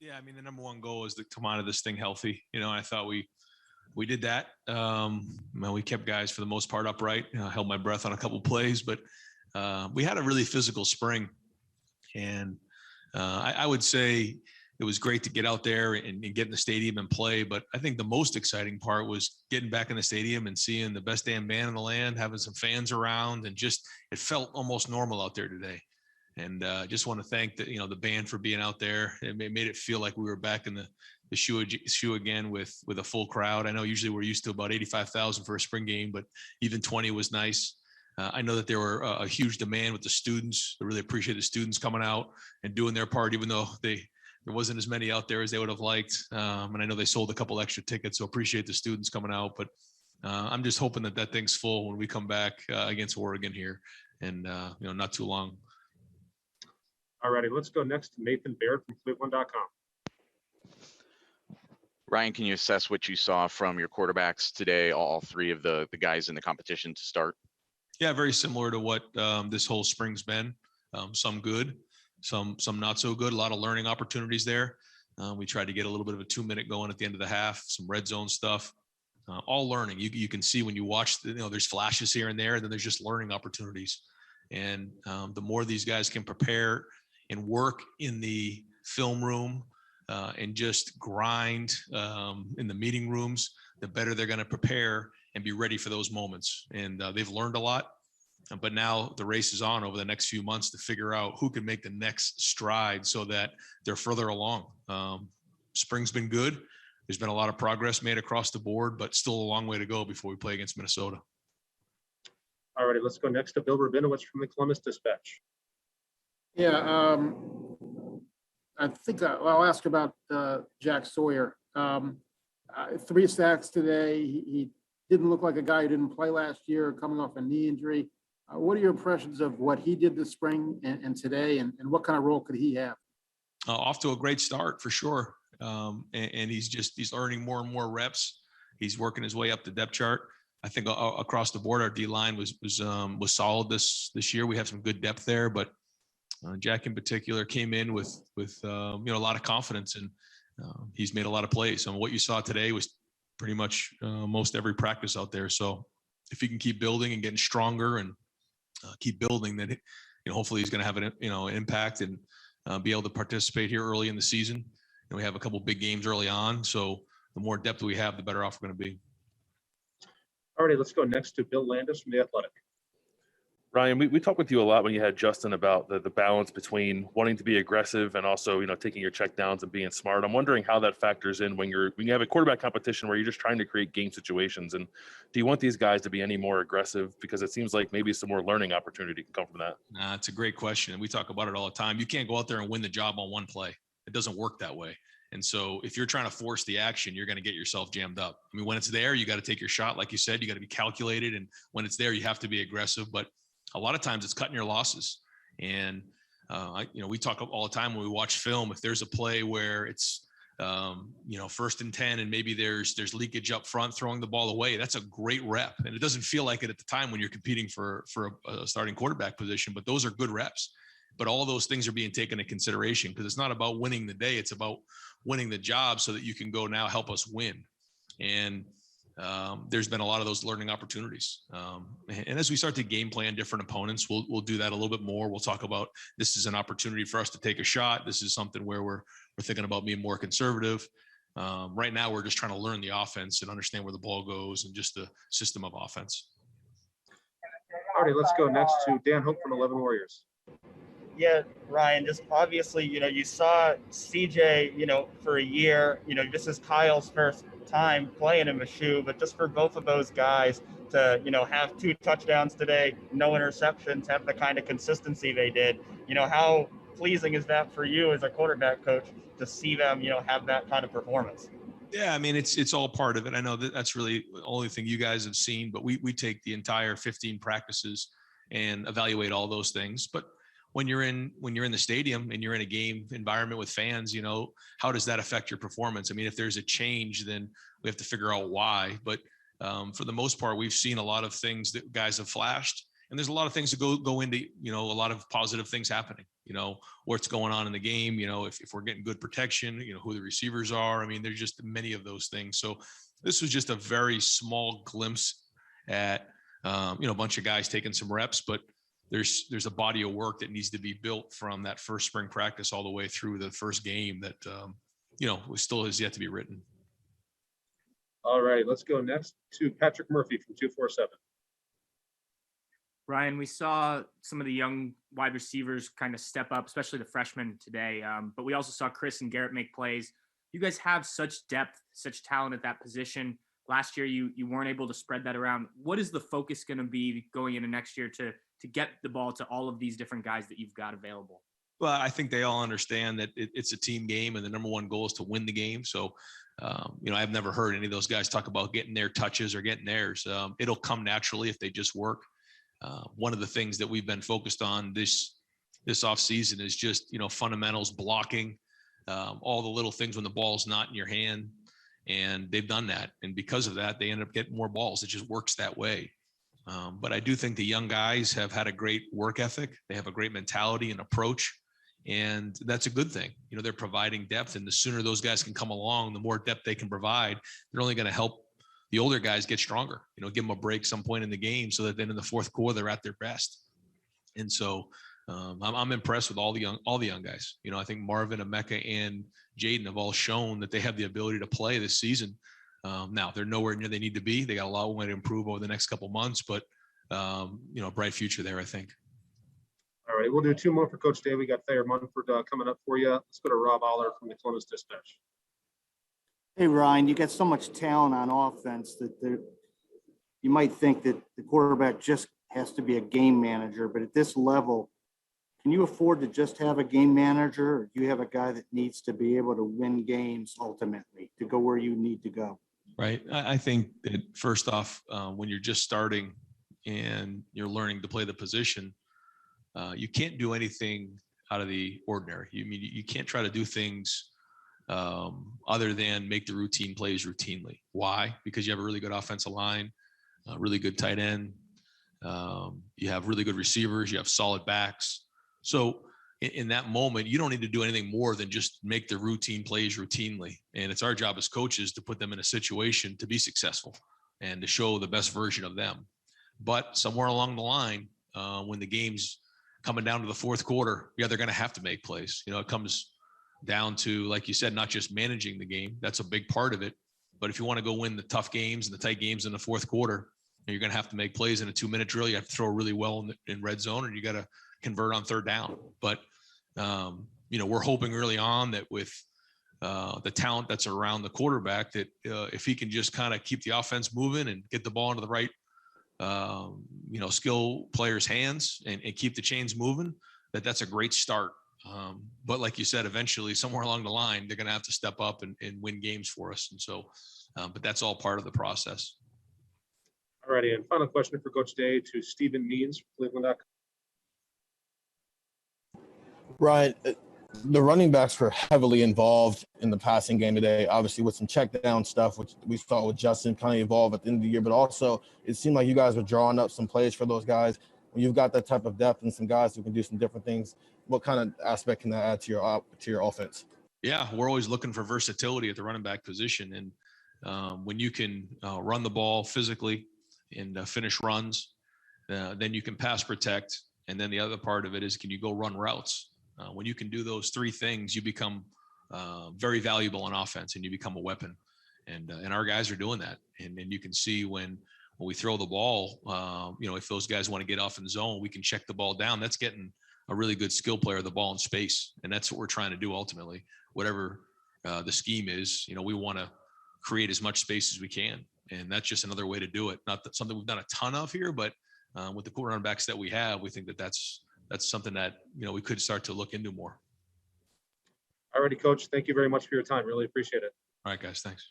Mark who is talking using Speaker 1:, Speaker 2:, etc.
Speaker 1: Yeah, I mean, the number one goal is to come out of this thing healthy. I thought we did that. We kept guys for the most part upright. I held my breath on a couple plays, but we had a really physical spring, and I would say it was great to get out there and get in the stadium and play. But I think the most exciting part was getting back in the stadium and seeing the best damn band in the land, having some fans around, and just it felt almost normal out there today. And just want to thank the band for being out there. It made it feel like we were back in the shoe again with a full crowd. I know usually we're used to about 85,000 for a spring game, but even 20 was nice. I know that there were a huge demand with the students. I really appreciate the students coming out and doing their part, even though there wasn't as many out there as they would have liked. And I know they sold a couple extra tickets, so appreciate the students coming out. But I'm just hoping that thing's full when we come back against Oregon here, and not too long.
Speaker 2: All righty, let's go next to Nathan Baird from Cleveland.com.
Speaker 3: Ryan, can you assess what you saw from your quarterbacks today, all three of the guys in the competition to start?
Speaker 1: Yeah, very similar to what this whole spring's been. Some good, some not so good. A lot of learning opportunities there. We tried to get a little bit of a 2-minute going at the end of the half, some red zone stuff. All learning. You can see when you watch, there's flashes here and there, and then there's just learning opportunities. And the more these guys can prepare and work in the film room and just grind in the meeting rooms, the better they're going to prepare and be ready for those moments. And they've learned a lot, but now the race is on over the next few months to figure out who can make the next stride so that they're further along. Spring's been good. There's been a lot of progress made across the board, but still a long way to go before we play against Minnesota.
Speaker 2: All righty, let's go next to Bill Rabinowitz from the Columbus Dispatch.
Speaker 4: Yeah, I think I'll ask about Jack Sawyer. 3 sacks today. He didn't look like a guy who didn't play last year, coming off a knee injury. What are your impressions of what he did this spring and today, and what kind of role could he have?
Speaker 1: Off to a great start for sure. And he's learning more and more reps. He's working his way up the depth chart. I think across the board, our D line was solid this year. We have some good depth there, but Jack in particular came in with a lot of confidence, and he's made a lot of plays. And what you saw today was pretty much most every practice out there. So if he can keep building and getting stronger and keep building, then hopefully he's going to have an impact and be able to participate here early in the season. And we have a couple big games early on, so the more depth we have, the better off we're going to be.
Speaker 2: All right, let's go next to Bill Landis from The Athletic.
Speaker 5: Ryan, we talked with you a lot when you had Justin about the balance between wanting to be aggressive and also, taking your check downs and being smart. I'm wondering how that factors in when you have a quarterback competition where you're just trying to create game situations. And do you want these guys to be any more aggressive? Because it seems like maybe some more learning opportunity can come from that.
Speaker 1: It's a great question. And we talk about it all the time. You can't go out there and win the job on one play. It doesn't work that way. And so if you're trying to force the action, you're going to get yourself jammed up. I mean, when it's there, you got to take your shot. Like you said, you got to be calculated. And when it's there, you have to be aggressive. But a lot of times it's cutting your losses. And, we talk all the time when we watch film, if there's a play where it's, 1st and 10, and maybe there's leakage up front, throwing the ball away, that's a great rep. And it doesn't feel like it at the time when you're competing for a starting quarterback position, but those are good reps. But all those things are being taken into consideration because it's not about winning the day. It's about winning the job so that you can go now help us win. And there's been a lot of those learning opportunities. And as we start to game plan different opponents, we'll do that a little bit more. We'll talk about this is an opportunity for us to take a shot. This is something where we're thinking about being more conservative. Right now, we're just trying to learn the offense and understand where the ball goes and just the system of offense.
Speaker 2: All right, let's go next to Dan Hope from 11 Warriors.
Speaker 6: Yeah, Ryan, just obviously, you saw CJ, for a year, this is Kyle's first time playing in Mizzou, but just for both of those guys to, have 2 touchdowns today, no interceptions, have the kind of consistency they did, how pleasing is that for you as a quarterback coach to see them, have that kind of performance?
Speaker 1: Yeah, I mean, it's all part of it. I know that's really the only thing you guys have seen, but we take the entire 15 practices and evaluate all those things. But when you're in the stadium and you're in a game environment with fans, how does that affect your performance? I mean, if there's a change, then we have to figure out why. But for the most part, we've seen a lot of things that guys have flashed, and there's a lot of things that go into, a lot of positive things happening. what's going on in the game, if we're getting good protection, who the receivers are. I mean, there's just many of those things. So this was just a very small glimpse at, a bunch of guys taking some reps, but there's a body of work that needs to be built from that first spring practice all the way through the first game that, still has yet to be written.
Speaker 2: All right, let's go next to Patrick Murphy from 247.
Speaker 7: Ryan, we saw some of the young wide receivers kind of step up, especially the freshmen today. But we also saw Chris and Garrett make plays. You guys have such depth, such talent at that position. Last year, you weren't able to spread that around. What is the focus going to be going into next year to get the ball to all of these different guys that you've got available?
Speaker 1: Well, I think they all understand that it's a team game, and the number one goal is to win the game. So, I've never heard any of those guys talk about getting their touches or getting theirs. It'll come naturally if they just work. One of the things that we've been focused on this off season is just, fundamentals, blocking, all the little things when the ball's not in your hand, and they've done that. And because of that, they end up getting more balls. It just works that way. But I do think the young guys have had a great work ethic. They have a great mentality and approach, and that's a good thing. They're providing depth, and the sooner those guys can come along, the more depth they can provide. They're only going to help the older guys get stronger, give them a break some point in the game so that then in the fourth quarter, they're at their best. And so I'm impressed with all the young guys. I think Marvin, Emeka, and Jaden have all shown that they have the ability to play this season. Now they're nowhere near they need to be. They got a lot way to improve over the next couple months, but bright future there, I think.
Speaker 2: All right, we'll do two more for Coach Day. We got Thayer Munford coming up for you. Let's go to Rob Aller from the Columbus Dispatch.
Speaker 8: Hey, Ryan, you got so much talent on offense that you might think that the quarterback just has to be a game manager, but at this level, can you afford to just have a game manager, or do you have a guy that needs to be able to win games ultimately to go where you need to go?
Speaker 1: Right. I think that first off, when you're just starting and you're learning to play the position, you can't do anything out of the ordinary. You can't try to do things other than make the routine plays routinely. Why? Because you have a really good offensive line, a really good tight end. You have really good receivers. You have solid backs. So in that moment, you don't need to do anything more than just make the routine plays routinely. And it's our job as coaches to put them in a situation to be successful and to show the best version of them. But somewhere along the line, when the game's coming down to the fourth quarter, they're going to have to make plays. It comes down to, like you said, not just managing the game. That's a big part of it. But if you want to go win the tough games and the tight games in the fourth quarter, you're going to have to make plays in a 2-minute drill. You have to throw really well in red zone, and you got to convert on third down. But, we're hoping early on that with the talent that's around the quarterback, that if he can just kind of keep the offense moving and get the ball into the right, skill players' hands and keep the chains moving, that's a great start. But like you said, eventually somewhere along the line, they're going to have to step up and win games for us. And so, but that's all part of the process.
Speaker 2: All righty, and final question for Coach Day to Stephen Means from Cleveland.
Speaker 9: Ryan, the running backs were heavily involved in the passing game today, obviously with some check down stuff, which we saw with Justin kind of evolve at the end of the year, but also it seemed like you guys were drawing up some plays for those guys. When you've got that type of depth and some guys who can do some different things, what kind of aspect can that add to your offense? Yeah,
Speaker 1: we're always looking for versatility at the running back position. And when you can run the ball physically and finish runs, then you can pass protect. And then the other part of it is, can you go run routes? When you can do those three things, you become very valuable on offense and you become a weapon. And our guys are doing that. And you can see when we throw the ball, if those guys want to get off in zone, we can check the ball down. That's getting a really good skill player the ball in space. And that's what we're trying to do ultimately. Whatever the scheme is, we want to create as much space as we can. And that's just another way to do it. Not that something we've done a ton of here, but with the core running backs that we have, we think that's something that, we could start to look into more.
Speaker 2: All righty, Coach. Thank you very much for your time. Really appreciate it.
Speaker 1: All right, guys. Thanks.